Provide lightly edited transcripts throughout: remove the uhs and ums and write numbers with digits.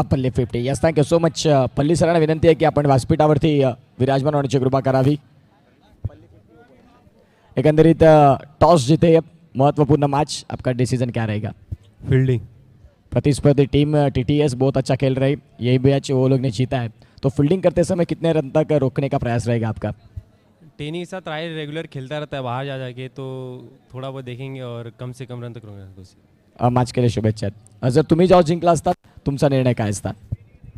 पल्ली 50. Yes, thank you so much. पल्ली सरांना विनंती आहे की आपण व्यासपीठावरती विराजमान होण्याची कृपा करावी. एकंदरीत टॉस जीते महत्वपूर्ण मैच, आपका डिसीजन क्या रहेगा? फील्डिंग. प्रतिस्पर्धी टीम टीटीएस बहुत अच्छा खेल रही, यही मैच वो लोग ने जीता है, तो फील्डिंग करते समय कितने रन तक रोकने का प्रयास रहेगा आपका? टेनी के साथ राय रेगुलर खेलता रहता है बाहर जा जाके, तो थोड़ा बहुत देखेंगे और कम से कम रन तक रोकेंगे. मॅच केले शुभेच्छा. जर तुम्ही जेव्हा जिंकला असतात तुमचा निर्णय काय असता?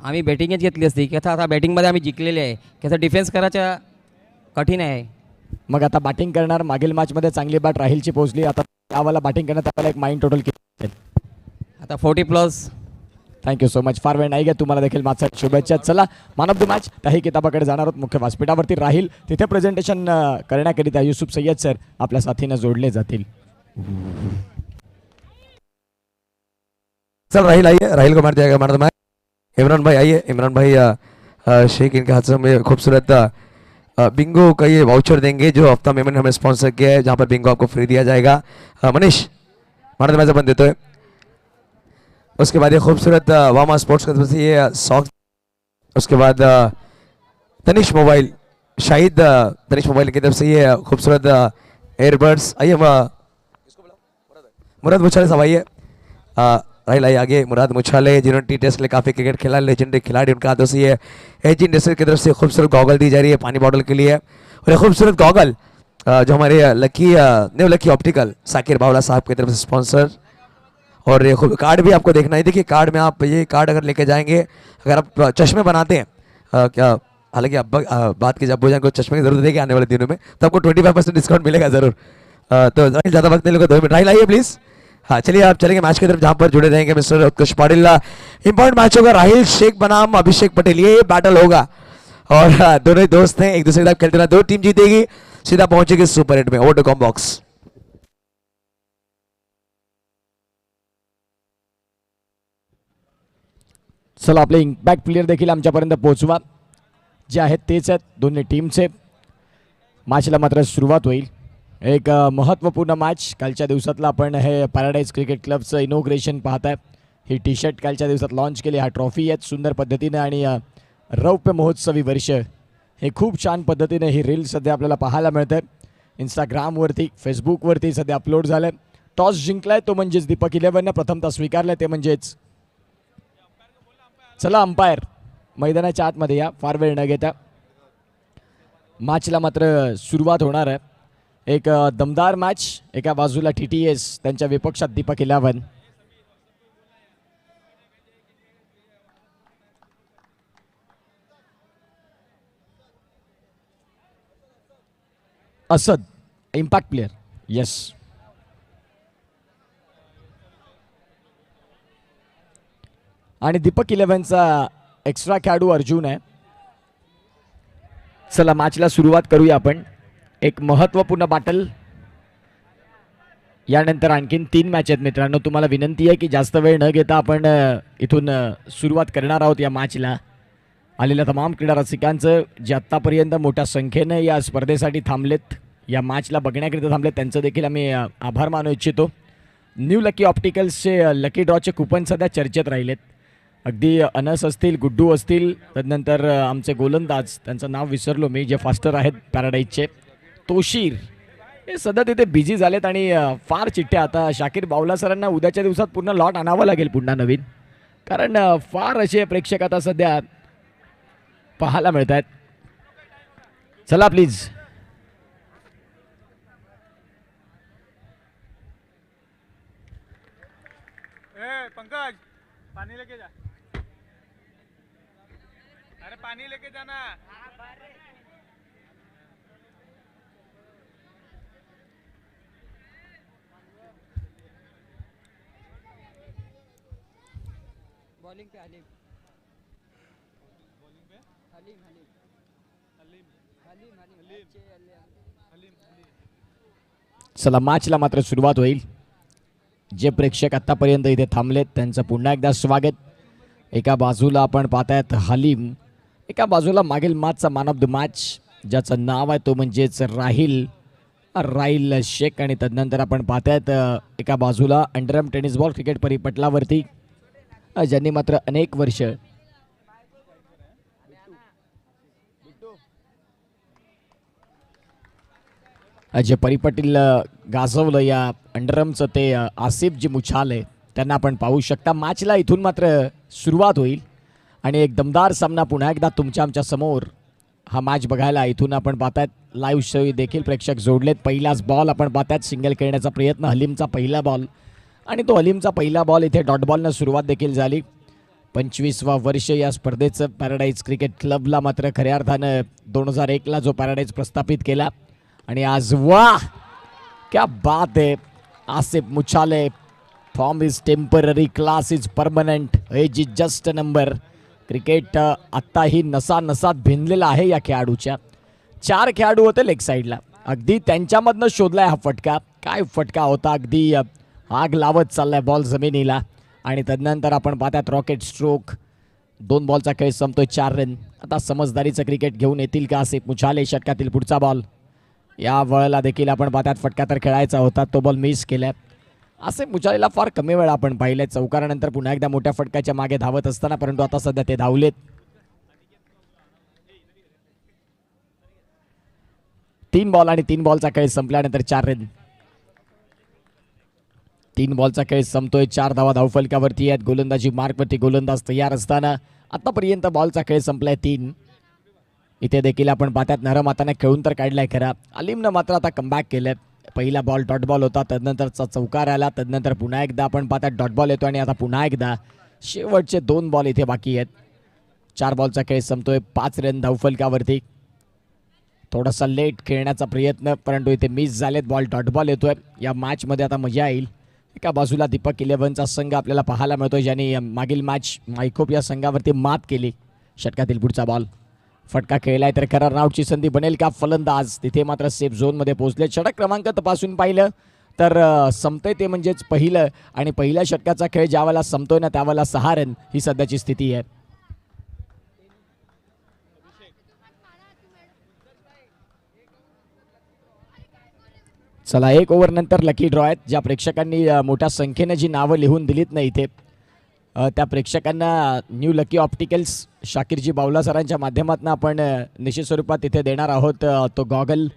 आम्ही बॅटिंगच घेतली असती. कसं आता बॅटिंगमध्ये आम्ही जिंकलेले आहे, कसं डिफेन्स करायचं कठीण आहे. मग आता बॅटिंग करणार, मागील मॅचमध्ये चांगली बॅट राहीलची पोहोचली, आता त्यावेळेला बॅटिंग करण्यात आपल्याला एक माइंड टोटल किती? आता 40+. Thank you so much. फार वेळ नाही घ्या, तुम्हाला देखील मॅचचा शुभेच्छा. चला, मॅन ऑफ द मॅच त्याही किताबाकडे जाणार आहोत. मुख्य व्यासपीठावरती राहील, तिथे प्रेझेंटेशन करण्याकरिता युसुफ सय्यद सर आपल्या साथीनं जोडले जातील. चल राहिल आइए, राहिल को मार दिया गया man of the match. Imran भाई आइए. इमरान भाई शेख इनके हाथ में खूबसूरत बिंगो का ये वाउचर देंगे जो हफ्ता में हमें स्पॉन्सर किया है, जहाँ पर बिंगो आपको फ्री दिया जाएगा. Manish man of the match अपन देते हैं. उसके बाद ये खूबसूरत वामा स्पोर्ट्स की तरफ से ये सॉक्स. उसके बाद तनिष मोबाइल, शाहिद तनिष मोबाइल की तरफ से ये खूबसूरत एयरबड्स. आइए मुराद मुछाले साहब आइए. राहिल आइए आगे. मुराद मुछाले जिन्होंने टी टेस्ट के लिए काफ़ी क्रिकेट खेला, लेजेंडरी खिलाड़ी, उनका हाथों से ये एज इंडस्ट्री की तरफ से खूबसूरत गॉगल दी जा रही है पानी बॉटल के लिए. और ये खूबसूरत गॉगल जो हमारे न्यू लकी ऑप्टिकल साकिर बावला साहब की तरफ से स्पॉन्सर. और ये कार्ड भी आपको देखना है. देखिए कार्ड में आप ये कार्ड अगर लेके जाएंगे, अगर आप चश्मे बनाते हैं, क्या हालांकि अब बात की जब जान को चश्मे की जरूरत है आने वाले दिनों में, तो आपको 25% डिस्काउंट मिलेगा जरूर. तो ज़्यादा वक्त नहीं लगा, 2 मिनट. राहिल आइए प्लीज़. हाँ चलिए, आप चलेंगे मैच की तरफ जहाँ पर जुड़े रहेंगे मिस्टर उत्कृष्ट पाटिल. इंपॉर्टेंट मैच होगा. राहिल शेख बनाम अभिषेक पटेल, ये बैटल होगा. और दोनों ही दोस्त हैं, एक दूसरे के साथ खेलते रहे. 2 टीम जीतेगी, सीधा पहुंचेगी सुपर 8 में. Over to com box. चला, आपले इम्पॅक्ट प्लेयर देखील आमच्यापर्यंत पोहोचवा, जे आहेत तेच आहेत दोन्ही टीमचे. मॅचला मात्र सुरुवात होईल. एक महत्त्वपूर्ण मॅच कालच्या दिवसातला आपण हे पॅराडाईज क्रिकेट क्लबचं इनॉग्रेशन पाहताय. ही टी शर्ट कालच्या दिवसात लॉन्च केली, हा ट्रॉफी आहेत सुंदर पद्धतीने, आणि रौप्य महोत्सवी वर्ष हे खूप छान पद्धतीने ही रील सध्या आपल्याला पाहायला मिळते. इंस्टाग्रामवरती, फेसबुकवरती सध्या अपलोड झालं. टॉस जिंकलाय तो म्हणजेच दीपक 11नं प्रथमतः स्वीकारलाय, ते म्हणजेच. चला अंपायर मैदानाच्या आतमध्ये या, फार वेळ न घेता मॅचला मात्र सुरुवात होणार आहे. एक दमदार मॅच. एका बाजूला TTS, त्यांच्या विपक्षात Deepak 11. Asad impact player. Yes, आणि दीपक 11चा एक्स्ट्रा खेळाडू अर्जुन आहे. चला मॅचला सुरुवात करूया आपण. एक महत्त्वपूर्ण बॅटल, यानंतर आणखीन 3 मॅच आहेत मित्रांनो. तुम्हाला विनंती आहे की जास्त वेळ न घेता आपण इथून सुरुवात करणार आहोत या मॅचला. आलेल्या तमाम क्रीडा रसिकांचं जे आत्तापर्यंत मोठ्या संख्येनं या स्पर्धेसाठी थांबलेत, या मॅचला बघण्याकरिता थांबलेत, त्यांचं देखील आम्ही आभार मानू इच्छितो. न्यू लकी ऑप्टिकल्सचे लकी ड्रॉचे कुपन सध्या चर्चेत राहिलेत. अगदी अनस असतील, गुड्डू असतील, तदनंतर आमचे गोलंदाज, त्यांचं नाव विसरलो मी, जे फास्टर आहेत पॅराडाईजचे, तोशीर, हे सध्या तिथे बिझी झालेत. आणि फार चिठ्ठ्या आता शाकीर बावला सरांना उद्याच्या दिवसात पूर्ण लॉट आणावं लागेल पुन्हा नवीन, कारण फार असे प्रेक्षक आता सध्या पाहायला मिळत आहेत. चला प्लीज. पंकज पानी लेके जा. अरे पानी लेके जाना. बॉलिंग पे हलीम. चला मॅचला मात्र सुरुवात होईल. जे प्रेक्षक आतापर्यंत इथे थांबलेत त्यांचं पुन्हा एकदा स्वागत. एका बाजूला आपण पाहतायत हलीम, एका बाजूला मागील मॅचचा मॅन ऑफ द मॅच ज्याचं नाव आहे तो म्हणजेच राहिल शेख. आणि तदनंतर आपण पाहतायत एका बाजूला अंडरआर्म टेनिस बॉल क्रिकेट परिपटलावरती ज्यांनी मात्र अनेक वर्ष जे परिपटील गाजवलं या अंडरमचं ते आसिफ जी मुछाल आहे त्यांना आपण पाहू शकता. मॅचला इथून मात्र सुरुवात होईल आणि एक दमदार सामना पुन्हा एकदा तुमच्या आमच्या समोर हा मॅच बघायला इथून आपण पाहतायत. लाईव्ह शो देखील प्रेक्षक जोडलेत. पहिलाच बॉल आपण पाहतायत सिंगल खेळण्याचा प्रयत्न, हलीमचा पहिला बॉल आणि तो हलीमचा पहिला बॉल इथे डॉट बॉलनं सुरुवात देखील झाली. 25वा वर्ष या स्पर्धेचं पॅराडाईज क्रिकेट क्लबला मात्र खऱ्या अर्थानं 2001ला जो पॅराडाईज प्रस्थापित केला आणि आज वाह क्या बात आहे. Asif Muchhale form is temporary, class is permanent, age is just a number. Cricket आत्ताही नसा नसात भिनलेला आहे या खेळाडूच्या. 4 खेळाडू होते लेग साईडला, अगदी त्यांच्यामधनं शोधलाय हा फटका. काय फटका होता, अगदी आग लावत चाललाय बॉल जमिनीला. आणि तदनंतर आपण पाहतात रॉकेट स्ट्रोक. 2 बॉलचा खेळ संपतोय, 4 रन. आता समजदारीचं क्रिकेट घेऊन येतील का आसिफ मुछाले. षटकातील पुढचा बॉल, या वेळेला देखील आपण पाहतात फटका तर खेळायचा होता, तो बॉल मिस केलाय. आसिफ मुछालेला फार कमी वेळा आपण पाहिलंय चौकारानंतर पुन्हा एकदा मोठ्या फटक्याच्या मागे धावत असताना, परंतु आता सध्या ते धावलेत. 3 बॉल आणि 3 बॉलचा खेळ संपल्यानंतर 4 रन. 3 बॉलचा खेळ संपतोय, 4 धावा धावफलकावरती आहेत. गोलंदाजी मार्कवरती गोलंदाज तयार असताना आतापर्यंत बॉलचा खेळ संपलाय 3. इथे देखील आपण पाहतात नरम हाताने खेळून तर काढलाय खरा. अलीमनं मात्र आता कमबॅक केलंय. पहिला बॉल डॉट बॉल होता, तदनंतरचा चौकार आला, तदनंतर पुन्हा एकदा आपण पाहतात डॉट बॉल येतो आणि आता पुन्हा एकदा शेवटचे 2 बॉल इथे बाकी आहेत. 4 बॉलचा खेळ संपतोय, 5 रन धावफलकावरती. थोडासा लेट खेळण्याचा प्रयत्न, परंतु इथे मिस झालेत. बॉल डॉट बॉल येतोय. या मॅचमध्ये आता मजा येईल. एका बाजूला दीपक 11चा संघ आपल्याला पाहायला मिळतोय, ज्यांनी मागील मॅच मायकोप या संघावरती मात केली. षटकातील पुढचा बॉल, फटका खेळलाय तर खरा रनआउटची संधी बनेल का. फलंदाज तिथे मात्र सेफ झोनमध्ये पोहोचले. षटक क्रमांक तपासून पाहिलं तर संपतंय ते म्हणजेच पहिलं, आणि पहिल्या षटकाचा खेळ ज्यावेळेला संपतोय ना त्यावेळेला 6 रन ही सध्याची स्थिती आहे. चला, 1 ओव्हर नंतर लकी ड्रॉ आहेत. ज्या प्रेक्षकांनी मोठ्या संख्येने जी नावं लिहून दिलीत ना इथे, त्या प्रेक्षकांना न्यू लकी ऑप्टिकल्स शाकीरजी बावला सरांच्या माध्यमातून आपण निश्चित स्वरूपात तिथे देणार आहोत तो गॉगल.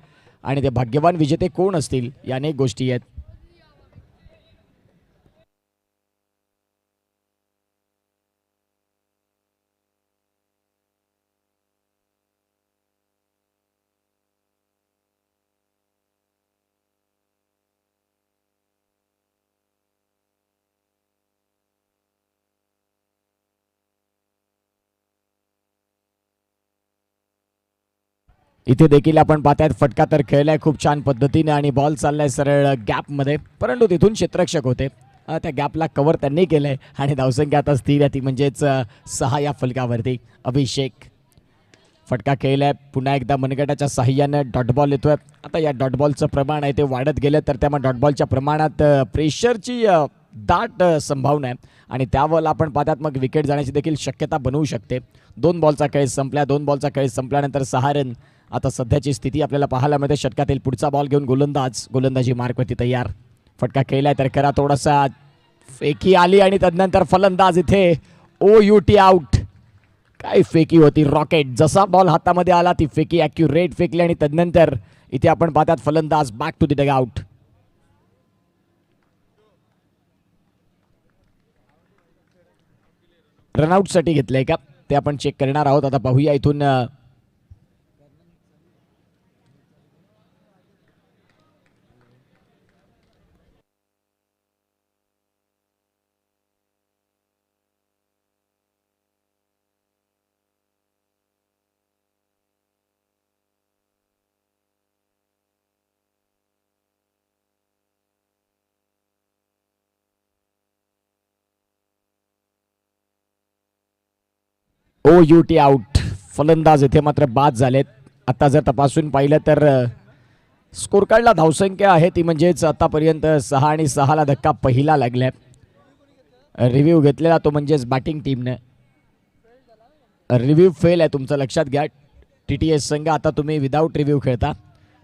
आणि ते भाग्यवान विजेते कोण असतील या अनेक गोष्टी आहेत. इथे देखील आपण पाहतायत फटका तर खेळलाय खूप छान पद्धतीने आणि बॉल चाललाय सरळ गॅपमध्ये, परंतु तिथून क्षेत्ररक्षक होते. त्या गॅपला कव्हर त्यांनी केलंय आणि धावसंख्या आता स्थिर आहे ती म्हणजेच 6 या फलकावरती. अभिषेक फटका खेळलाय, पुन्हा एकदा मनगटाच्या साह्यानं डॉट बॉल येतोय. आता या डॉट बॉलचं प्रमाण आहे ते वाढत गेलं तर त्यामुळे डॉट बॉलच्या प्रमाणात प्रेशरची दाट संभावना आहे आणि त्यावर आपण पाहतात मग विकेट जाण्याची देखील शक्यता बनवू शकते. 2 बॉलचा खेळ संपला. 2 बॉलचा खेळ संपल्यानंतर 6 रन आता सध्याची स्थिती आपल्याला पाहायला मिळते. षटकातील पुढचा बॉल घेऊन गोलंदाजी मार्कवरती तयार. फटका खेळलाय तर करा, थोडासा फेकी आली आणि तदनंतर फलंदाज इथे OUT आउट. काय फेकी होती, रॉकेट जसा बॉल हातामध्ये आला ती फेकी ॲक्युरेट फेकली आणि तदनंतर इथे आपण पाहतात फलंदाज back to the dugout. रनआउटसाठी घेतलंय का ते आपण चेक करणार आहोत. आता पाहूया इथून. OUT out. फलंदाज इथे मात्र बाद झालेत. आता जर तपासून पाहिलं तर स्कोर कार्डला धावसंख्या आहे ती म्हणजेच आतापर्यंत 6 आणि 6ला धक्का पहिला लागलाय. रिव्ह्यू घेतलेला तो म्हणजेच बॅटिंग टीमने. रिव्ह्यू फेल आहे तुमचं लक्षात घ्या. TTS संघ आता तुम्ही विदाऊट रिव्ह्यू खेळता,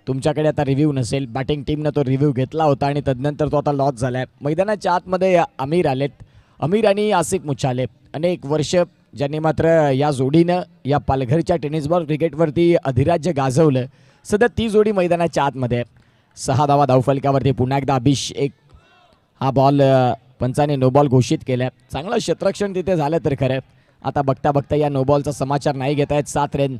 तुमच्याकडे आता रिव्ह्यू नसेल. बॅटिंग टीमनं तो रिव्ह्यू घेतला होता आणि तदनंतर तो आता लॉस झालाय. मैदानाच्या आतमध्ये आमिर आलेत अमीर आणि आसिफ मुछाले अनेक वर्ष ज्यांनी मात्र या जोडीनं या पालघरच्या टेनिस बॉल क्रिकेटवरती अधिराज्य गाजवलं. सध्या ती जोडी मैदानाच्या आतमध्ये आहे. 6 धावा धावफलकावरती पुन्हा एकदा अभिषेक. हा बॉल पंचाने नो बॉल घोषित केला. चांगलं क्षेत्ररक्षण तिथे झालं तर खरं. आता बघता बघता या नो बॉलचा समाचार नाही घेत आहेत. 7 रन.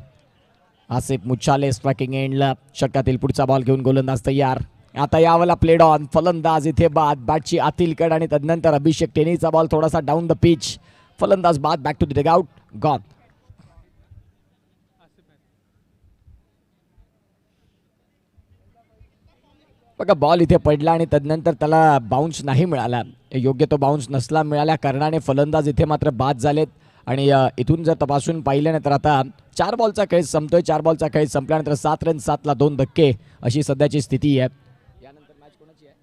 आसिफ मुछाले स्ट्रायकिंग एंडला. षटकातील पुढचा बॉल घेऊन गोलंदाज तयार. आता यावला प्लेड ऑन. फलंदाज इथे बाद. बॅटची आतील कड आणि तदनंतर अभिषेक टेनीचा बॉल थोडासा डाऊन द पिच. फलंदाज बाद. Back to the dugout. Gone. बघा बॉल इथे पडला आणि तदनंतर त्याला बाउन्स नाही मिळाला. योग्य तो बाउन्स नसला मिळाल्या कारणाने फलंदाज इथे मात्र बाद झालेत. आणि इथून जर तपासून पाहिलं नाही तर आता 4 बॉलचा खेळ संपतोय. 4 बॉलचा खेळ संपल्यानंतर 7 रन 7ला 2 धक्के अशी सध्याची स्थिती आहे. यानंतर मॅच कोणाची आहे?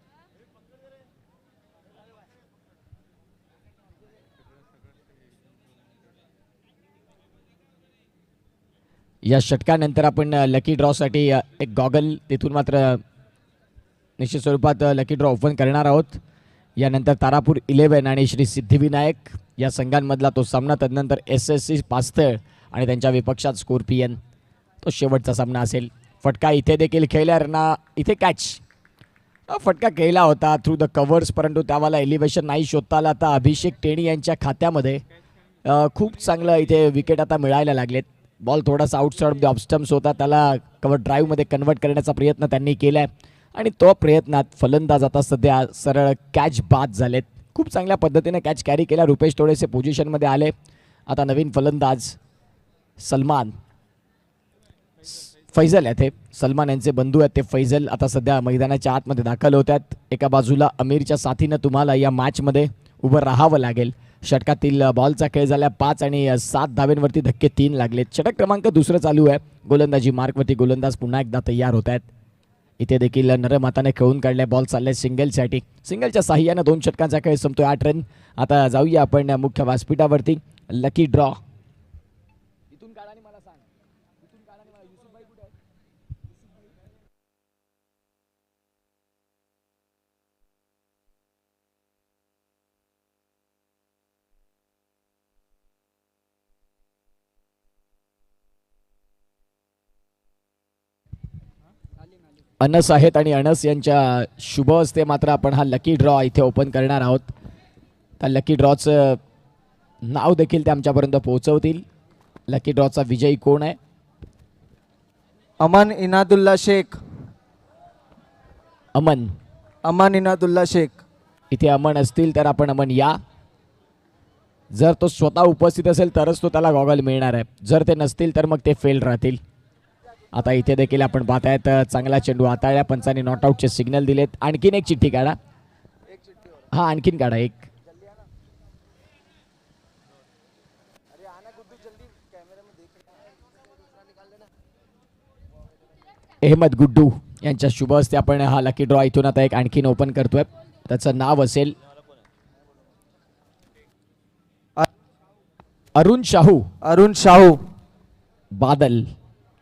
या षटकानंतर आपण लकी ड्रॉसाठी एक गॉगल तिथून मात्र निश्चित स्वरूपात लकी ड्रॉ ओपन करणार आहोत. यानंतर तारापूर 11 आणि श्री सिद्धिविनायक या संघांमधला तो सामना. तदनंतर SSC पास्थळ आणि त्यांच्या विपक्षात स्कॉर्पियन तो शेवटचा सामना असेल. फटका इथे देखील खेळला. रना इथे कॅच. फटका खेळला होता थ्रू द कव्हर्स परंतु त्यावाला एलिव्हेशन नाही शोधता आला. आता अभिषेक टेणी यांच्या खात्यामध्ये खूप चांगलं इथे विकेट आता मिळायला लागलेत. बॉल थोडासा outside of the of stumps होता. त्याला कव्हर ड्राईव्हमध्ये कन्वर्ट करण्याचा प्रयत्न त्यांनी केला आहे आणि तो प्रयत्नात फलंदाज आता सध्या सरळ कॅच बाद झालेत. खूप चांगल्या पद्धतीने कॅच कॅरी केला. रुपेश थोडेसे पोझिशनमध्ये आले. आता नवीन फलंदाज सलमान फैजल आहेत. हे सलमान यांचे बंधू आहेत ते फैजल आता सध्या मैदानाच्या आतमध्ये दाखल होत आहेत. एका बाजूला अमीरच्या साथीनं तुम्हाला या मॅचमध्ये उभं राहावं लागेल. षटकातील बॉलचा खेळ झाला 5 आणि 7 धावेंवरती धक्के 3 लागलेत. षटक क्रमांक 2 चालू आहे. गोलंदाजी मार्कवरती गोलंदाज पुन्हा एकदा तयार होत आहेत. इथे देखील नरम हाताने खेळून काढले. बॉल चालले सिंगलसाठी. सिंगलच्या साह्यानं 2 षटकांचा खेळ संपतोय. 8 रन. आता जाऊया आपण मुख्य व्यासपीठावरती. लकी ड्रॉ इथून काढा आणि मला सांग. इथून काढा आणि मला युसुफभाई कुठे आहेत? अनस आहेत आणि अनस यांच्या शुभ हस्ते मात्र आपण हा लकी ड्रॉ इथे ओपन करणार आहोत. त्या लकी ड्रॉचं नाव देखील ते आमच्यापर्यंत पोहोचवतील. लकी ड्रॉचा विजयी कोण आहे? अमन इनादुल्ला शेख. अमन इनादुल्ला शेख. इथे अमन असतील तर आपण अमन या. जर तो स्वतः उपस्थित असेल तरच तो त्याला गॉगल मिळणार आहे. जर ते नसतील तर मग ते फेल राहतील. आता इथे देखील आपण पाहतायत चांगला चेंडू हाताळल्या. पंचांनी नॉट आउटचे सिग्नल दिलेत. आणखीन एक चिठ्ठी काढा. हा आणखीन काढा एक. अहमद गुड्डू यांच्या शुभ हस्ते आपण हा लकी ड्रॉ इथून आता एक आणखीन ओपन करतोय. त्याचं नाव असेल अरुण शाहू बादल.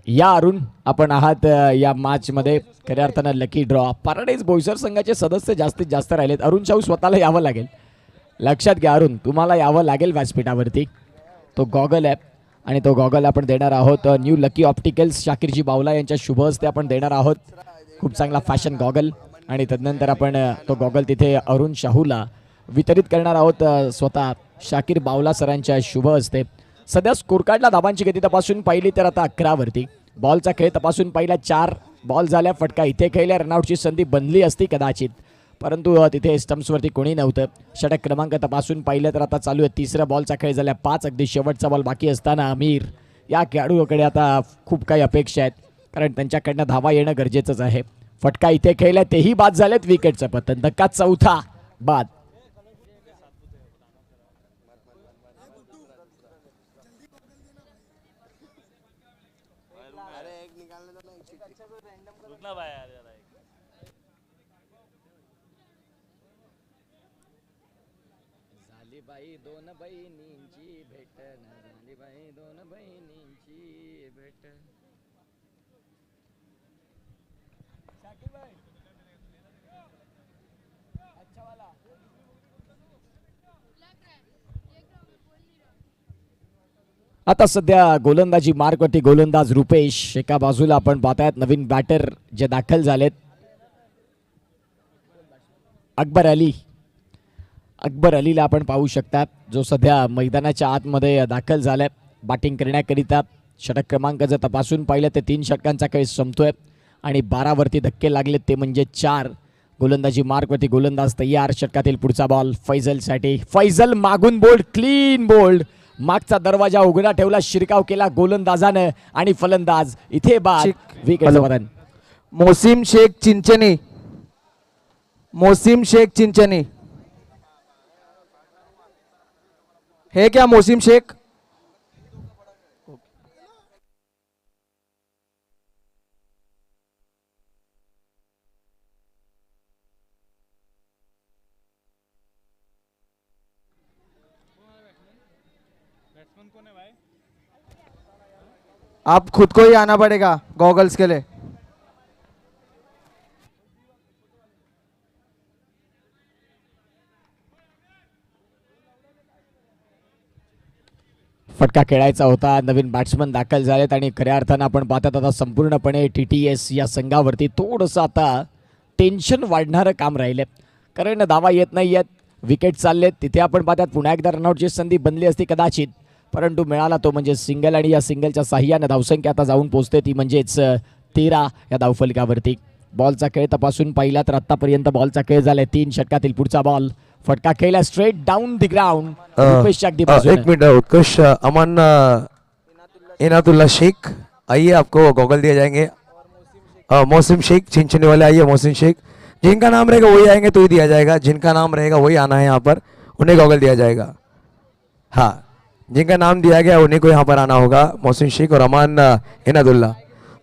या अरुण आपण आहात या मॅच मध्ये खऱ्या अर्थानं लकी ड्रॉ. पॅराडाईज बोईसर संघाचे सदस्य जास्तीत जास्त राहिलेत. अरुण शाहू स्वतःला यावं लागेल. लक्षात घ्या अरुण तुम्हाला यावं लागेल व्यासपीठावरती. तो गॉगल आहे आणि तो गॉगल आपण देणार आहोत न्यू लकी ऑप्टिकल्स शाकीरजी बावला यांच्या शुभ हस्ते आपण देणार आहोत. खूप चांगला फॅशन गॉगल आणि तदनंतर आपण तो गॉगल तिथे अरुण शाहूला वितरित करणार आहोत स्वतः शाकीर बावला सरांच्या शुभ हस्ते. सध्या स्कोर कार्डला धाबांची गती तपासून पाहिली तर आता 11 वरती. बॉलचा खेळ तपासून पाहिला 4 बॉल झाल्या. फटका इथे खेळल्या. रनआउटची संधी बनली असती कदाचित परंतु तिथे स्टम्प्सवरती कोणी नव्हतं. षटक क्रमांक तपासून पाहिलं तर आता चालू आहे 3रा बॉलचा खेळ झाल्या 5. अगदी शेवटचा बॉल बाकी असताना अमीर या खेळाडूकडे आता खूप काही अपेक्षा आहेत कारण त्यांच्याकडनं धावा येणं गरजेचंच आहे. फटका इथे खेळल्या तेही बाद झालेत. विकेटचं पतन. धक्का 4था बाद. झाली बाई दोन बहिणींची भेट. झाली बाई दोन बहिणींची भेट. आता सध्या गोलंदाजी मार्कवरती गोलंदाज रुपेश, एका बाजूला आपण पाहतायत नवीन बॅटर जे दाखल झालेत अकबर अली. अकबर अलीला आपण पाहू शकता जो सध्या मैदानाच्या आतमध्ये दाखल झालाय बॅटिंग करण्याकरिता. षटक क्रमांक जर तपासून पाहिलं तर 3 षटकांचा खेळ संपतोय आणि 12 वरती धक्के लागलेत ते म्हणजे 4. गोलंदाजी मार्कवरती गोलंदाज तयार. षटकातील पुढचा बॉल फैजलसाठी. फैजल मागून बोल्ड, क्लीन बोल्ड. मागचा दरवाजा उघडा ठेवला, शिरकाव केला गोलंदाजानं आणि फलंदाज इथे बाद. विकेटचं पतन. मोसिम शेख चिंचनी. मोसिम शेख चिंचनी है क्या मोसिम शेख? आप खुद को ही आना पड़ेगा गॉगल्स के लिए. फटका खेळायचा होता. नवीन बॅट्समन दाखल झालेत आणि खऱ्या अर्थानं आपण पाहतात आता संपूर्णपणे TTS या संघावरती थोडंसं आता टेन्शन वाढणारं काम राहिलं, कारण धावा येत नाही आहेत, विकेट चाललेत. तिथे आपण पाहतात पुन्हा एकदा रनआउटची संधी बनली असती कदाचित, परंतु मिळाला तो म्हणजे सिंगल आणि या सिंगलच्या साह्यानं धावसंख्या आता जाऊन पोहोचते ती म्हणजेच 13 या धावफलकावरती. बॉलचा खेळ तपासून पाहिला तर आतापर्यंत बॉलचा खेळ झालाय 3 षटकातील पुढचा बॉल. फटका खेळला स्ट्रेट डाऊन द ग्राउंड. रुपेशच्या अगदी बाजूने. 1 मिनट उत्कृष्ट अमन इनातुल्ला शेख आइए, आपको गॉगल दिए जाएंगे. मौसिम शेख चिंचने वाले आइए. मौसिम शेख जिनका नाम रहेगा वही आएंगे तो ही दिया जाएगा, जिनका नाम रहेगा वही आना है यहाँ पर, उन्हें गॉगल दिया जाएगा. हाँ, जिनका नाम दिया गया उन्हीं को यहाँ पर आना होगा. मौसिम शेख और अमान इनातुल्ला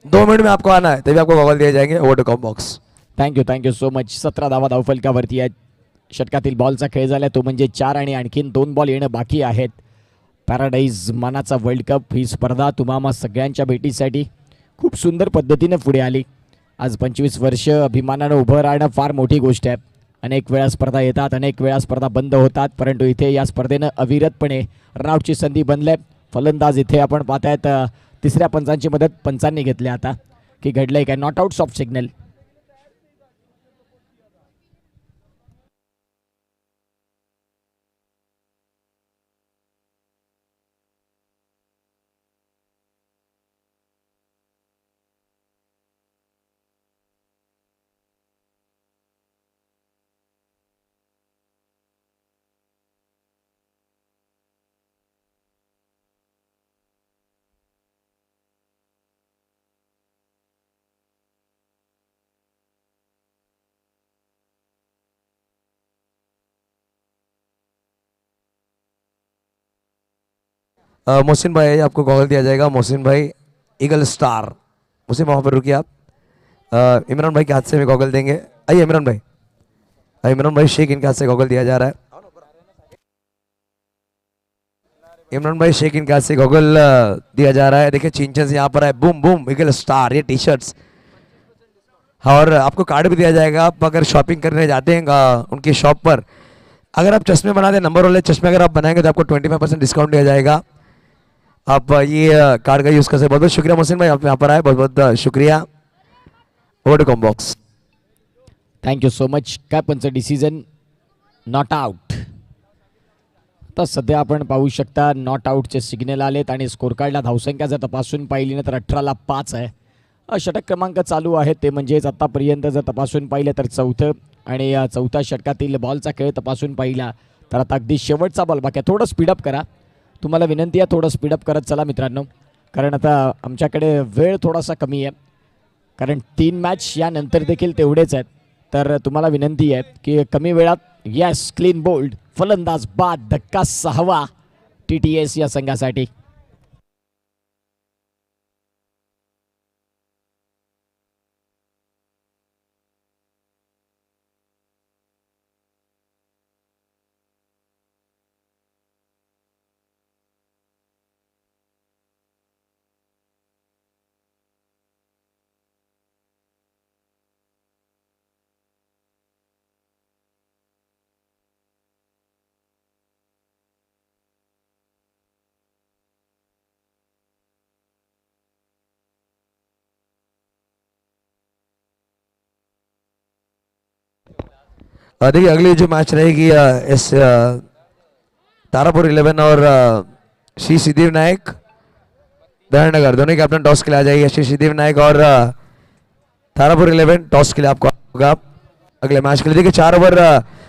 2 मिनट में आपको आना है तभी आपको गॉगल दिए जाएंगे. Over to com box. Thank you so much. 17 धावा धावफलकावरती आहेत. षटकातील बॉलचा खेळ झाला तो म्हणजे 4 आणि आणखीन 2 बॉल येणं बाकी आहेत. पॅराडाईज मानाचा वर्ल्ड कप ही स्पर्धा तुम्हा सगळ्यांच्या भेटीसाठी खूप सुंदर पद्धतीने पुढे आली. आज 25 वर्ष अभिमानानं उभं राहणं फार मोठी गोष्ट आहे. अनेक वेळा स्पर्धा येतात, अनेक वेळा स्पर्धा बंद होतात, परंतु इथे या स्पर्धेनं अविरतपणे रनआउटची संधी बनले. फलंदाज इथे आपण पाहतायत तिसऱ्या पंचांची मदत पंचांनी घेतली आता की घडलंय काय. Not out soft signal. Mohsin भाई आपको गॉगल दिया जाएगा. मोहसिन भाई ईगल स्टार. मोहसिन वहाँ पर रुकिए आप. इमरान भाई के हाथ से हमें गॉगल देंगे. आइए इमरान भाई. इमरान भाई शेख इनके हाथ से गॉगल दिया जा रहा है. इमरान भाई शेख इनके हाथ से गॉगल दिया जा रहा है. देखिए चिंचन यहाँ पर है. बूम बूम ईगल स्टार ये टी-शर्ट्स. और आपको कार्ड भी दिया जाएगा. आप अगर शॉपिंग करने जाते हैं उनकी शॉप पर, अगर आप चश्मे बनाते हैं नंबर वाले चश्मे अगर आप बनाएंगे तो आपको 25% डिस्काउंट दिया जाएगा. आप ये कार्ड का यूज़ कर सकते. बहुत बहुत शुक्रिया मोहसिन भाई, आप यहाँ पर आए. बहुत बहुत शुक्रिया. Over to com box. Thank you so much. काय पंच डिसिजन नॉट आउट. तर सध्या आपण पाहू शकता नॉट आउटचे सिग्नल आलेत आणि स्कोर कार्डला धावसंख्या जर तपासून पाहिली ना तर 18ला 5 आहे. षटक क्रमांक चालू आहे ते म्हणजेच आतापर्यंत जर तपासून पाहिलं तर 4थं आणि या 4थ्या षटकातील बॉलचा खेळ तपासून पाहिला तर आता अगदी शेवटचा बॉल बाकी आहे. थोडं स्पीडअप करा, तुम्हाला विनंती आहे थोडं स्पीडअप करत चला मित्रांनो, कारण आता आमच्याकडे वेळ थोडासा कमी आहे, कारण 3 मॅच यानंतर देखील तेवढेच आहेत. तर तुम्हाला विनंती आहे की कमी वेळात. Yes, clean bowled. फलंदाज बाद. धक्का 6वा TTS या संघासाठी. देखिए अगली जो मैच रहेगी इस तारापुर 11 और श्री सिद्धिविनायक नायक दयानगर दोनों कैप्टन टॉस के लिए आ जाइए। श्री सिद्धिविनायक नायक और तारापुर 11 टॉस के लिए आपको होगा अगले मैच के लिए। देखिए 4 ओवर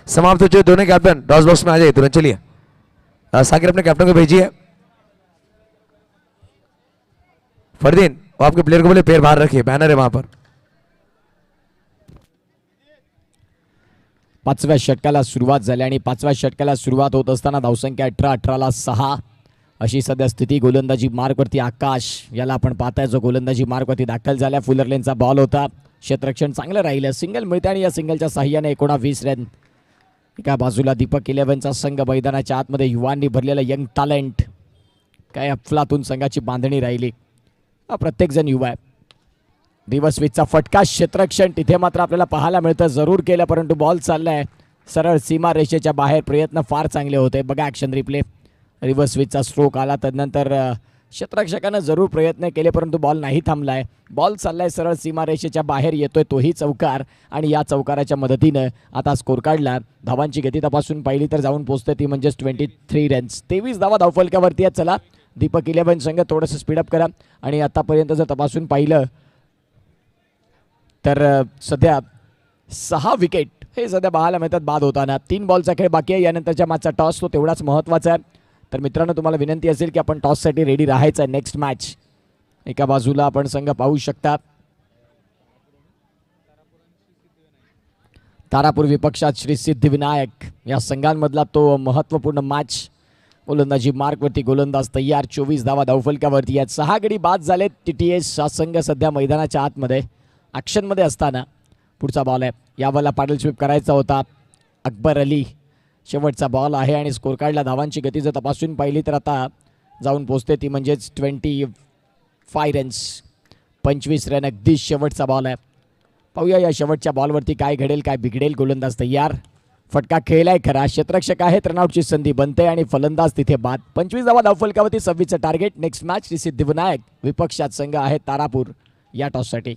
समाप्त हो चुके, दोनों कैप्टन टॉस बॉक्स में आ जाइए तुरंत। चलिए साकिर अपने कैप्टन को भेजिए। फरदीन वो आपके प्लेयर को बोले पैर बाहर रखिए, बैनर है वहां पर। 5व्या षटकाला सुरुवात झाली आणि 5व्या षटकाला सुरुवात होत असताना धावसंख्या 18-18ला 6 अशी सध्या स्थिती। गोलंदाजी मार्कवरती आकाश याला आपण पाहताय जो गोलंदाजी मार्कवरती दाखल झाला। फुलर लेनचा बॉल होता, क्षेत्ररक्षण चांगलं राहिलं, सिंगल मिळते आणि या सिंगलच्या साह्याने 19 रन। एका बाजूला दीपक 11चा संघ मैदानाच्या आतमध्ये युवांनी भरलेला यंग टॅलेंट, काय अफलातून संघाची बांधणी राहिली, प्रत्येक जण युवा आहे। रिव्हर्स स्विचचा फटका, क्षेत्ररक्षण तिथे मात्र आपल्याला पाहायला मिळतं, जरूर केलं परंतु बॉल चाललाय सरळ सीमा रेषेच्या बाहेर। प्रयत्न फार चांगले होते, बघा ॲक्शन रिप्ले। रिव्हर्स स्विचचा स्ट्रोक आला, तदनंतर क्षेत्ररक्षकानं जरूर प्रयत्न केले परंतु बॉल नाही थांबलाय। बॉल चाललाय सरळ सीमा रेषेच्या बाहेर, येतोय तोही चौकार आणि या चौकाराच्या मदतीनं आता स्कोर काढला। धावांची गती तपासून पाहिली तर जाऊन पोहोचते ती म्हणजेच 23 रन्स। 23 धावा धावफलकावरती आहेत। चला दीपक 11 संघ थोडंसं स्पीडअप करा आणि आतापर्यंत जर तपासून पाहिलं तर सध्या 6 विकेट हे सध्या पाहायला मिळतात बाद होताना। 3 बॉलचा खेळ बाकी आहे, यानंतरच्या मॅचचा टॉस तो तेवढाच महत्त्वाचा आहे। तर मित्रांनो तुम्हाला विनंती असेल की आपण टॉससाठी रेडी राहायचं आहे। नेक्स्ट मॅच एका बाजूला आपण संघ पाहू शकता, तारापूर विपक्षात श्री सिद्धिविनायक या संघांमधला तो महत्त्वपूर्ण मॅच। गोलंदाजी मार्कवरती गोलंदाज तयार, 24 धावा धावफलकावरती आहेत। 6 गडी बाद झाले। TTS हा संघ सध्या मैदानाच्या आतमध्ये ॲक्शनमध्ये असताना पुढचा बॉल आहे, यावरला पॅडल स्वीप करायचा होता। अकबर अली शेवटचा बॉल आहे आणि स्कोर कार्डला धावांची गती जर तपासून पाहिली तर आता जाऊन पोचते ती म्हणजेच 25 रन्स, 25 रन। अगदी शेवटचा बॉल आहे, पाहूया या शेवटच्या बॉलवरती काय घडेल काय बिघडेल। गोलंदाज तयार, फटका खेळलाय खरा, क्षेत्ररक्षक आहे, रनआउटची संधी बनते आणि फलंदाज तिथे बाद। 25 धावा धावफलकावरती 26चं target. Next match Shri Siddhivinayak विपक्षात संघ आहे तारापूर या टॉससाठी।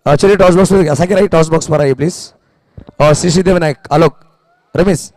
चलिए टॉस बॉक्स में साकिर आइए, टॉस बॉक्स पर आइए प्लीज। और श्री सिद्धिविनायक आलोक रमेश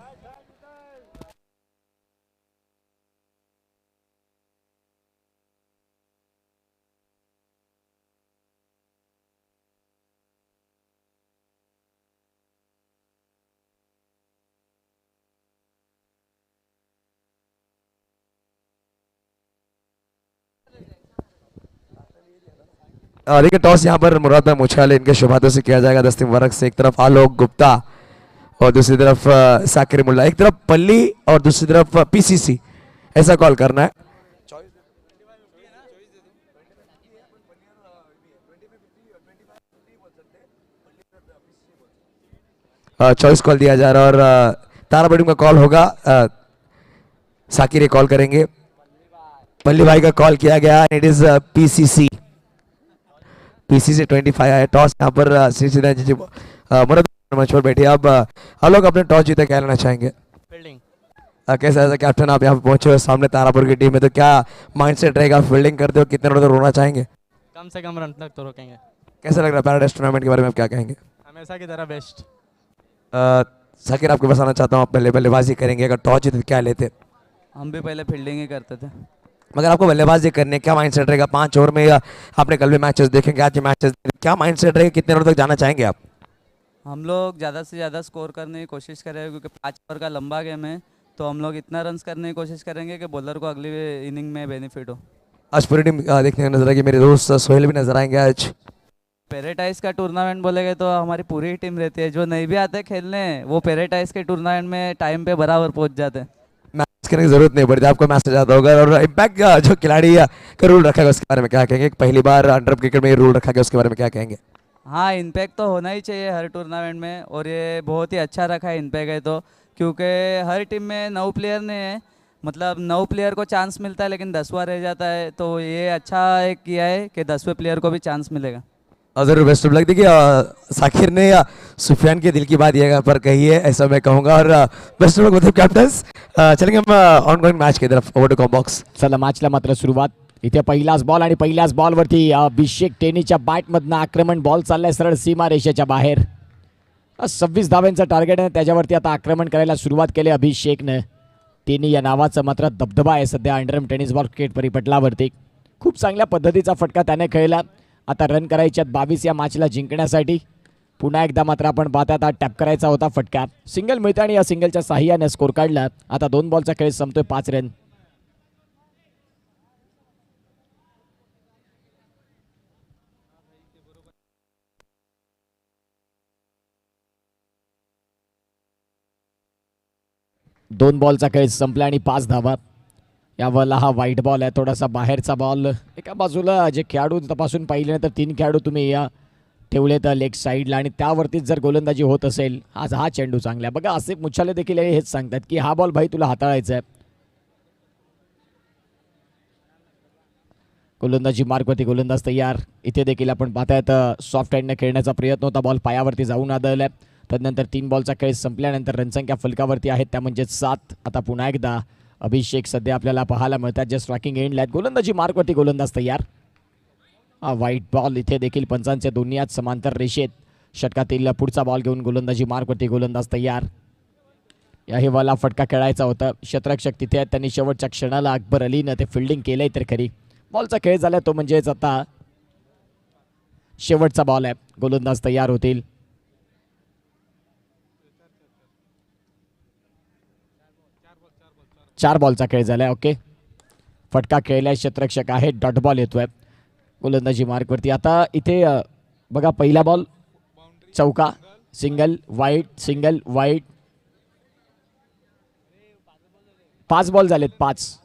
देखिए टॉस यहाँ पर मुराद भाई मुछाले इनके शुभ हाथों से किया जाएगा। दस्ती मुबारक से एक तरफ आलोक गुप्ता और दूसरी तरफ साकिर मुल्ला, एक तरफ पल्ली और दूसरी तरफ PCC, ऐसा कॉल करना है। चॉइस कॉल दिया जा रहा है और तारा बैटिंग का कॉल होगा, साकिर कॉल करेंगे। पल्ली भाई का कॉल किया गया, इट इज PCC 25 है। टॉस यहाँ पर श्री सिद्धांत जी मुराद मंच पर बैठे। अब आलोक अपने टॉस जीते क्या लेना चाहेंगे? फील्डिंग। कैसा ऐसा कैप्टन आप यहाँ पे पहुंचे हो सामने तारापुर की टीम में, तो क्या माइंडसेट रहेगा? फील्डिंग करते हो कितने रन तक रोना चाहेंगे? कम से कम रन तक तो रोकेंगे। कैसा लग रहा है पैराडाइज टूर्नामेंट के बारे में आप क्या कहेंगे? हमेशा की तरह बेस्ट। साकिर आपको बताना चाहता हूँ, आप पहले बल्लेबाजी करेंगे, अगर टॉस जीते क्या लेते? हम भी पहले फील्डिंग ही करते थे। मगर आपको बल्लेबाजी करने क्या माइंडसेट रहेगा? 5 ओवर में आपने कल भी मैचेस देखेंगे, आज मैचेस, क्या माइंडसेट रहेगा? कितने रन तक जाना चाहेंगे आप? हम लोग ज़्यादा से ज़्यादा स्कोर करने की कोशिश करेंगे क्योंकि 5 ओवर का लंबा गेम है, तो हम लोग इतना रन्स करने की कोशिश करेंगे कि बॉलर को अगली इनिंग में बेनिफिट हो। आज पूरी टीम देखने को नजर आएगी, मेरे दोस्त सोहेल भी नजर आएंगे आज। पैराडाइज का टूर्नामेंट बोलेंगे तो हमारी पूरी टीम रहती है, जो नहीं भी आते खेलने वो पैराडाइज के टूर्नामेंट में टाइम पे बराबर पहुंच जाते हैं। मैच करने की जरूरत नहीं पड़ती, आपको मैसेज आता होगा। और इम्पैक्ट जो खिलाड़ी का रूल रखा गया उसके बारे में क्या कहेंगे? पहली बार अंडर क्रिकेट में ये रूल रखा गया, उसके बारे में क्या कहेंगे? हाँ, इम्पैक्ट तो होना ही चाहिए हर टूर्नामेंट में, और ये बहुत ही अच्छा रखा है इम्पैक्ट है तो, क्योंकि हर टीम में 9 प्लेयर ने है, मतलब 9 प्लेयर को चांस मिलता है लेकिन 10वां रह जाता है, तो ये अच्छा है किया है कि 10वें प्लेयर को भी चांस मिलेगा। और जरूर बेस्ट ऑफ लक। देखिए साकिर ने सुफियान के दिल की बात यहाँ पर कही है, ऐसा मैं कहूँगा। और बेस्ट ऑफ लक मतलब कैप्टन्स। चलेंगे हम ऑन गोइंग मैच की तरफ, ओवर टू कॉम बॉक्स। चला मॅचला मात्र सुरुवात. इथे पहिलाच बॉल आणि पहिल्याच बॉलवरती अभिषेक टेनीच्या बॅटमधनं आक्रमण. बॉल चाललाय सरळ सीमा रेषेच्या बाहेर. 26 धाव्यांचं टार्गेट आहे, त्याच्यावरती आता आक्रमण करायला सुरुवात केली अभिषेकनं. टेनी या नावाचा मात्र दबदबा आहे सध्या अंडरम टेनिस बॉल क्रिकेट परिपटलावरती. खूप चांगल्या पद्धतीचा फटका त्याने खेळला. आता रन करायच्यात 22 या मॅचला जिंकण्यासाठी. पुन्हा एकदा मात्र आपण पाहतात टॅप करायचा होता फटका. सिंगल मिळतं आणि या सिंगलच्या साह्याने स्कोर काढला. आता 2 बॉलचा खेळ संपतोय, 5 रन. दोन बॉलचा खेळ संपला आणि 5 धावा. यावरला हा व्हाईट बॉल आहे, थोडासा बाहेरचा बॉल. एका बाजूला जे खेळाडू तपासून पाहिले तर 3 खेळाडू तुम्ही या ठेवले तर लेग साईडला, आणि त्यावरतीच जर गोलंदाजी होत असेल. आज हा चेंडू चांगला आहे बघा. आसिफ मुच्छाले देखील हेच सांगतात की हा बॉल भाई तुला हाताळायचा आहे. गोलंदाजी मार्कवरती गोलंदाज तयार. इथे देखील आपण पाहतायत सॉफ्ट हँडने खेळण्याचा प्रयत्न होता, बॉल पायावरती जाऊन आदळलाय. तदनंतर 3 बॉलचा खेळ संपल्यानंतर रनसंख्या फलकावरती आहेत, त्या म्हणजे 7. आता पुन्हा एकदा अभिषेक सध्या आपल्याला पाहायला मिळतात जे स्ट्रायकिंग एंडला आहेत. गोलंदाजी मार्कवरती गोलंदाज तयार. हा व्हाईट बॉल. इथे देखील पंचांचे दोन्ही हात समांतर रेषेत. षटकातील पुढचा बॉल घेऊन गोलंदाजी मार्कवरती गोलंदाज तयार. या हेवाला फटका खेळायचा होता. क्षेत्ररक्षक तिथे आहेत, त्यांनी शेवटच्या क्षणाला अकबर अलीनं ते फिल्डिंग केलंय तर खरी. बॉलचा खेळ झाला तो म्हणजेच आता शेवटचा बॉल आहे. गोलंदाज तयार होतील. चार बॉलचा खेळ झालाय. ओके, फटका खेळलाय, क्षेत्ररक्षक आहे, डॉट बॉल येतोय गोलंदाजी मार्कवरती. आता इथे बघा पहिला बॉल चौका, सिंगल वाईट, सिंगल वाईट. 5 बॉल झालेत, 5.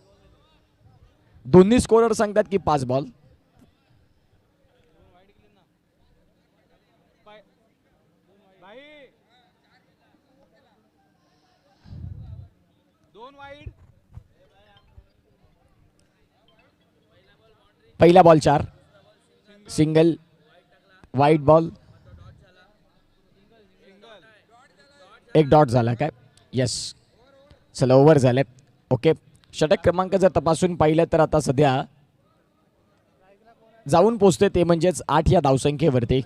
दोन्ही स्कोरर सांगतात की 5 बॉल. पहिला बॉल 4, सिंगल वाईट बॉल, एक डॉट झाला काय. येस, चला ओव्हर झाले. ओके, षटक क्रमांक जर तपासून पाहिलं तर आता सध्या जाऊन पोचते ते म्हणजेच 8 या धावसंख्येवरती.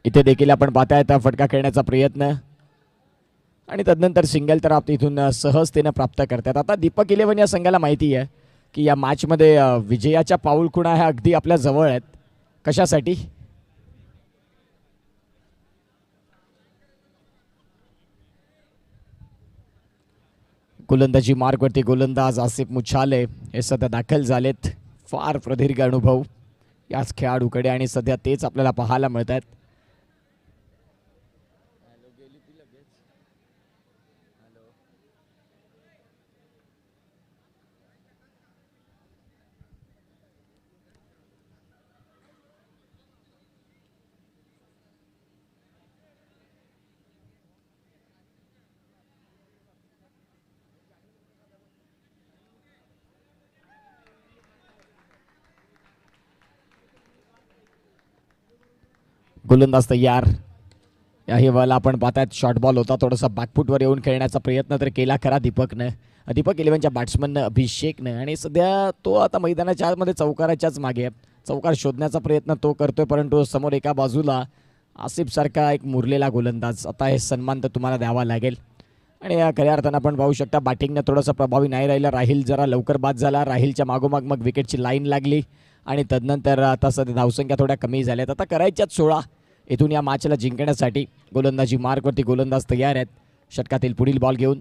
इथे देखील आपण पाहतायत फटका खेळण्याचा प्रयत्न आणि तदनंतर सिंगल तर आपण इथून सहजतेनं प्राप्त करतात. आता दीपक 11 या संघाला माहिती आहे की या मॅचमध्ये विजयाच्या पाऊलखुणा ह्या अगदी आपल्या जवळ आहेत. कशासाठी? गोलंदाजी मार्कवरती गोलंदाज आसिफ मुच्छाले हे सध्या दाखल झालेत. फार प्रदीर्घ अनुभव याच खेळाडूकडे आणि सध्या तेच आपल्याला पाहायला मिळत आहेत. गोलंदाज तयार. या हेवाला आपण पाहतायत शॉर्ट बॉल होता, थोडासा बॅकफुटवर येऊन खेळण्याचा प्रयत्न तर केला खरा दीपकनं, दीपक 11च्या बॅट्समननं अभिषेकनं. आणि सध्या तो आता मैदानाच्या आतमध्ये चौकाराच्याच मागे चौकार शोधण्याचा प्रयत्न तो करतोय, परंतु समोर एका बाजूला आसिफ सारखा एक मुरलेला गोलंदाज. आता हे सन्मान तर तुम्हाला द्यावा लागेल. आणि या खऱ्या अर्थानं आपण पाहू शकता बॅटिंगनं थोडंसं प्रभावी नाही राहिलं. राहिल जरा लवकर बाद झाला. राहिलच्या मागोमाग मग विकेटची लाईन लागली आणि तदनंतर आता सध्या धावसंख्या थोड्या कमी झाल्यात. आता करायच्याच 16 इथून या मॅचला जिंकण्यासाठी. गोलंदाजी मार्कवरती गोलंदाज तयार आहेत षटकातील पुढील बॉल घेऊन.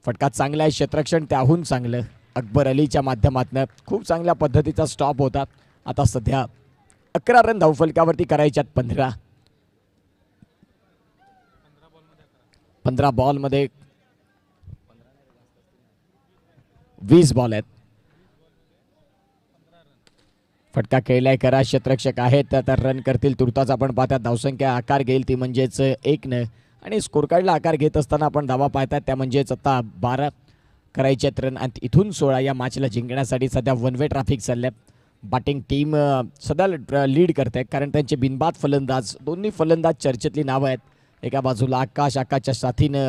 फटका चांगला आहे, क्षेत्ररक्षण त्याहून चांगलं अकबर अलीच्या माध्यमातून. खूप चांगल्या पद्धतीचा स्टॉप होता. आता सध्या 11 रन धावफलकावरती करायच्यात 15. 15 बॉलमध्ये 20 बॉल आहेत. फटका खेळलाय करा, क्षेत्ररक्षक आहेत तर रन करतील तुर्ताच. आपण पाहतात धावसंख्या आकार घेईल ती म्हणजेच 1 आणि स्कोर कार्डला आकार घेत असताना आपण धावा पाहतात त्या म्हणजेच आता 12 करायचे आहेत रन आणि इथून 16 या मॅचला जिंकण्यासाठी सध्या वन वे ट्रॅफिक चाललंय. बॅटिंग टीम सध्या लीड करते कारण त्यांचे बिनबाद फलंदाज, दोन्ही फलंदाज चर्चेतली नावं आहेत. एका बाजूला आकाश, आकाशच्या साथीनं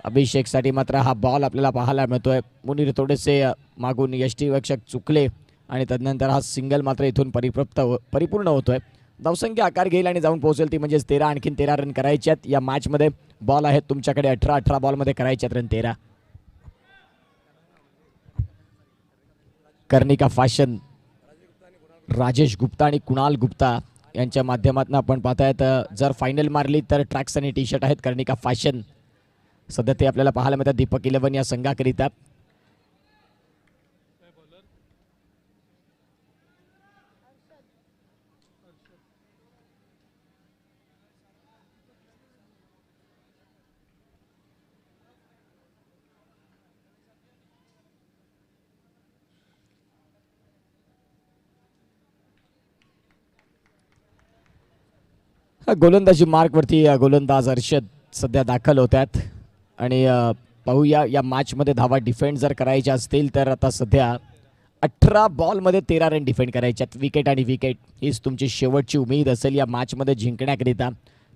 अभिषेकसाठी मात्र हा बॉल आपल्याला पाहायला मिळतोय. मुनीर थोडेसे मागून यष्टीरक्षक चुकले आणि तदनंतर हा सिंगल मात्र इथून परिपूर्ण होतोय. धावसंख्या आकार घेईल आणि जाऊन पोहोचेल ती म्हणजेच 13, आणखीन 13 रन करायचे आहेत या मॅचमध्ये. बॉल आहेत तुमच्याकडे 18 बॉलमध्ये करायचे आहेत रन 13. कर्णिका फॅशन, राजेश गुप्ता आणि कुणाल गुप्ता यांच्या माध्यमातून आपण पाहतायत. जर फायनल मारली तर ट्रॅक्स आणि टी शर्ट आहेत कर्णिका फॅशन. सध्या ते आपल्याला पाहायला मिळतात दीपक 11 या संघाकरिता. गोलंदाजी मार्कवरती गोलंदाज अर्षद सध्या दाखल होत आहेत आणि पाहूया या मॅचमध्ये धावा डिफेंड जर करायच्या असतील तर आता सध्या 18 बॉलमध्ये 13 रन डिफेंड करायचे आहेत. विकेट आणि विकेट हीच तुमची शेवटची उमेद असेल या मॅचमध्ये जिंकण्याकरिता.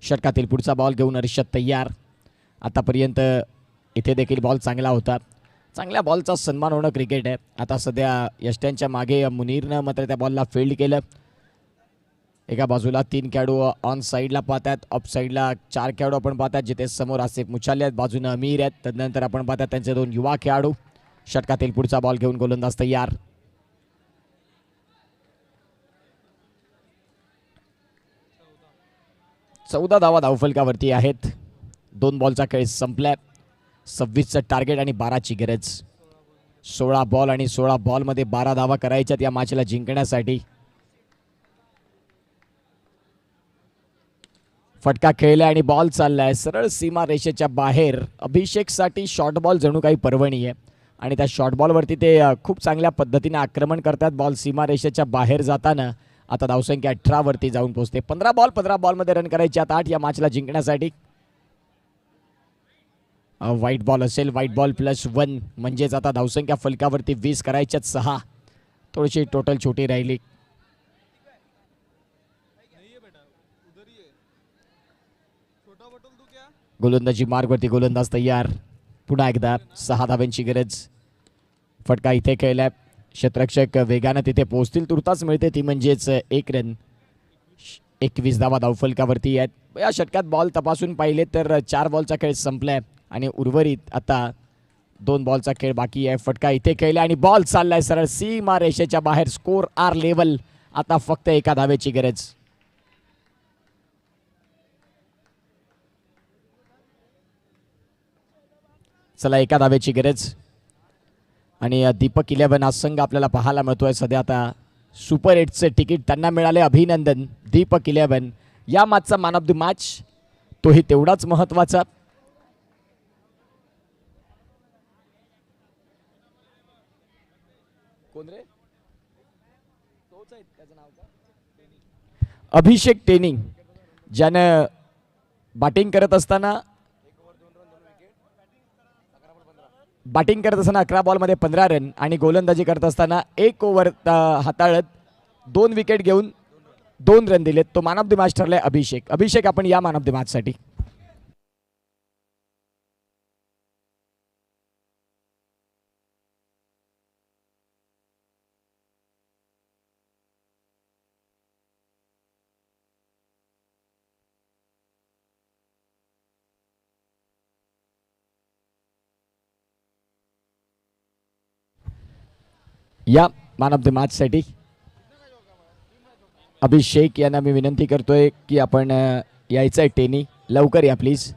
षटकातील पुढचा बॉल घेऊन अर्षद तयार. आतापर्यंत इथे देखील बॉल चांगला होता. चांगल्या बॉलचा सन्मान होणं क्रिकेट आहे. आता सध्या यष्ट्यांच्या मागे मुनीरनं मात्र त्या बॉलला फील्ड केलं. एका बाजूला 3 खेळाडू ऑन साईडला पाहतात, ऑफ साईडला 4 खेळाडू आपण पाहतात जिथे समोर आसिफ मुछाले आहेत, बाजूनं अमीर आहेत. तदनंतर आपण पाहतात त्यांचे 2 युवा खेळाडू. षटकातील पुढचा बॉल घेऊन गोलंदाज तयार. चौदा धावा धावफलकावरती आहेत. 2 बॉलचा खेळ संपलाय. 26चं टार्गेट आणि 12ची गरज. 16 बॉल आणि 16 बॉलमध्ये 12 धावा करायच्यात या मॅचला जिंकण्यासाठी. फटका खेळलाय आणि बॉल चाललाय सरळ सीमा रेषेच्या बाहेर. अभिषेकसाठी शॉर्ट बॉल जणू काही पर्वणी आहे आणि त्या शॉर्ट बॉलवरती ते खूप चांगल्या पद्धतीने आक्रमण करतात. बॉल सीमा रेषेच्या बाहेर जाताना आता धावसंख्या 18 वरती जाऊन पोहोचते. 15 बॉलमध्ये रन करायचे आहेत 8 या मॅचला जिंकण्यासाठी. व्हाईट बॉल असेल, व्हाईट बॉल +1 म्हणजेच आता धावसंख्या फलकावरती 20 करायच्यात 6. थोडीशी टोटल छोटी राहिली. गोलंदाजी मार्गवरती गोलंदाज तयार. पुन्हा एकदा 6 धाव्यांची गरज. फटका इथे खेळलाय. क्षेत्ररक्षक वेगानं तिथे पोहोचतील तुर्ताच मिळते ती म्हणजेच 1 रन. 21 धावा धावफलकावरती आहेत. या षटकात बॉल तपासून पाहिले तर 4 बॉलचा खेळ संपलाय आणि उर्वरित आता 2 बॉलचा खेळ बाकी आहे. फटका इथे खेळलाय आणि बॉल चाललाय सरळ सीमा रेषेच्या बाहेर. Score are level. आता फक्त 1 धावेची गरज. चला 1 धावेची गरज आणि दीपक 11 हा संघ आपल्याला पाहायला मिळतोय सध्या. आता सुपर 8चे तिकीट त्यांना मिळाले. अभिनंदन दीपक 11. या मॅचचा मॅन ऑफ द मॅच तोही तेवढाच महत्वाचा. अभिषेक टेनी ज्यानं बॅटिंग करत असताना 11 बॉलमध्ये 15 रन आणि गोलंदाजी करत असताना 1 ओव्हर हाताळत 2 विकेट घेऊन 2 रन दिलेत. तो मॅन ऑफ द मॅच ठरलाय अभिषेक आपण या मॅन ऑफ द मॅच साठी. या मॅन ऑफ द मॅच साठी अभिषेक यांना मी विनंती करतोय की आपण यायचं आहे टेनी लवकर या प्लीज.